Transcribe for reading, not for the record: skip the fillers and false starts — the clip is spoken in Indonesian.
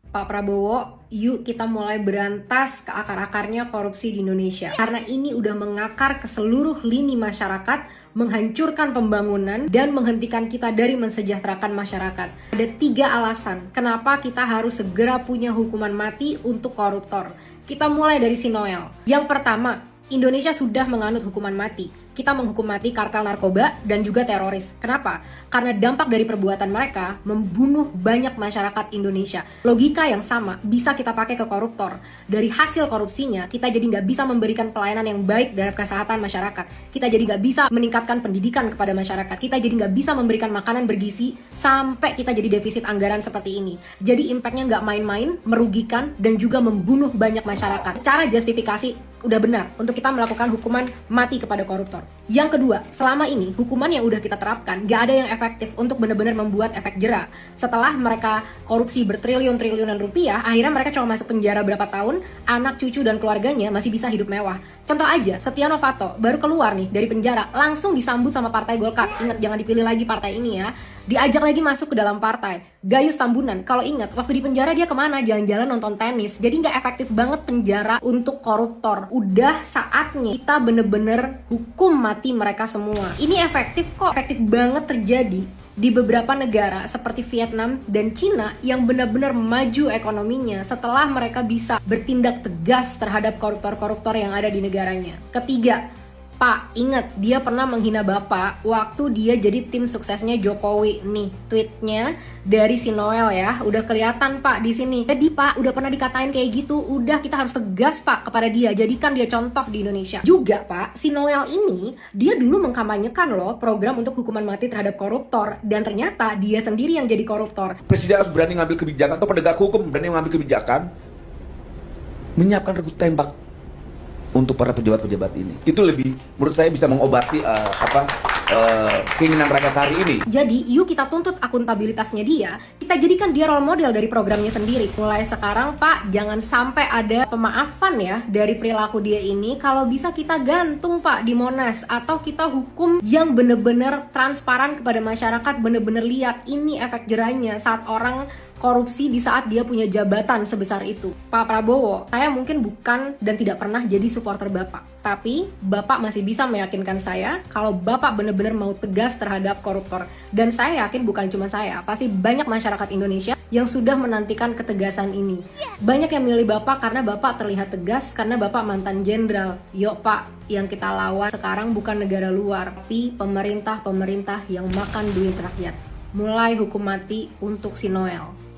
Pak Prabowo, yuk kita mulai berantas ke akar-akarnya korupsi di Indonesia. Karena ini udah mengakar ke seluruh lini masyarakat, menghancurkan pembangunan, dan menghentikan kita dari mensejahterakan masyarakat. Ada 3 alasan kenapa kita harus segera punya hukuman mati untuk koruptor. Kita mulai dari si Noel. Yang pertama, Indonesia sudah menganut hukuman mati. Kita menghukum mati kartel narkoba dan juga teroris. Kenapa? Karena dampak dari perbuatan mereka membunuh banyak masyarakat Indonesia. Logika yang sama bisa kita pakai ke koruptor. Dari hasil korupsinya, kita jadi nggak bisa memberikan pelayanan yang baik dalam kesehatan masyarakat. Kita jadi nggak bisa meningkatkan pendidikan kepada masyarakat. Kita jadi nggak bisa memberikan makanan bergizi sampai kita jadi defisit anggaran seperti ini. Jadi impactnya nggak main-main, merugikan, dan juga membunuh banyak masyarakat. Cara justifikasi udah benar untuk kita melakukan hukuman mati kepada koruptor. Yang kedua, selama ini hukuman yang udah kita terapkan gak ada yang efektif untuk benar-benar membuat efek jera. Setelah mereka korupsi bertriliun-triliunan rupiah, akhirnya mereka cuma masuk penjara berapa tahun, anak cucu dan keluarganya masih bisa hidup mewah. Contoh aja, Setia Novanto baru keluar nih dari penjara, langsung disambut sama Partai Golkar. Ingat, jangan dipilih lagi partai ini ya. Diajak lagi masuk ke dalam partai. Gayus Tambunan, kalau ingat, waktu di penjara dia kemana? Jalan-jalan nonton tenis. Jadi nggak efektif banget penjara untuk koruptor. Udah saatnya kita bener-bener hukum mati mereka semua. Ini efektif kok, efektif banget terjadi di beberapa negara seperti Vietnam dan Cina yang benar-benar maju ekonominya setelah mereka bisa bertindak tegas terhadap koruptor-koruptor yang ada di negaranya. Ketiga, Pak, ingat dia pernah menghina Bapak waktu dia jadi tim suksesnya Jokowi. Nih, tweetnya dari si Noel ya. Udah kelihatan Pak di sini. Jadi Pak, udah pernah dikatain kayak gitu. Udah, kita harus tegas Pak kepada dia. Jadikan dia contoh di Indonesia. Juga Pak, si Noel ini dia dulu mengkampanyekan loh program untuk hukuman mati terhadap koruptor. Dan ternyata dia sendiri yang jadi koruptor. Presiden harus berani ngambil kebijakan, atau penegak hukum berani ngambil kebijakan, menyiapkan regu tembak untuk para pejabat-pejabat ini. Itu lebih, menurut saya, bisa mengobati keinginan rakyat hari ini. Jadi, yuk kita tuntut akuntabilitasnya dia. Kita jadikan dia role model dari programnya sendiri. Mulai sekarang, Pak, jangan sampai ada pemaafan ya dari perilaku dia ini. Kalau bisa kita gantung, Pak, di Monas. Atau kita hukum yang bener-bener transparan kepada masyarakat, bener-bener lihat ini efek jerahnya saat orang korupsi di saat dia punya jabatan sebesar itu. Pak Prabowo, saya mungkin bukan dan tidak pernah jadi supporter Bapak. Tapi Bapak masih bisa meyakinkan saya kalau Bapak benar-benar mau tegas terhadap koruptor. Dan saya yakin bukan cuma saya, pasti banyak masyarakat Indonesia yang sudah menantikan ketegasan ini. Banyak yang milih Bapak karena Bapak terlihat tegas, karena Bapak mantan jenderal. Yuk Pak, yang kita lawan sekarang bukan negara luar, tapi pemerintah-pemerintah yang makan duit rakyat. Mulai hukum mati untuk si Noel.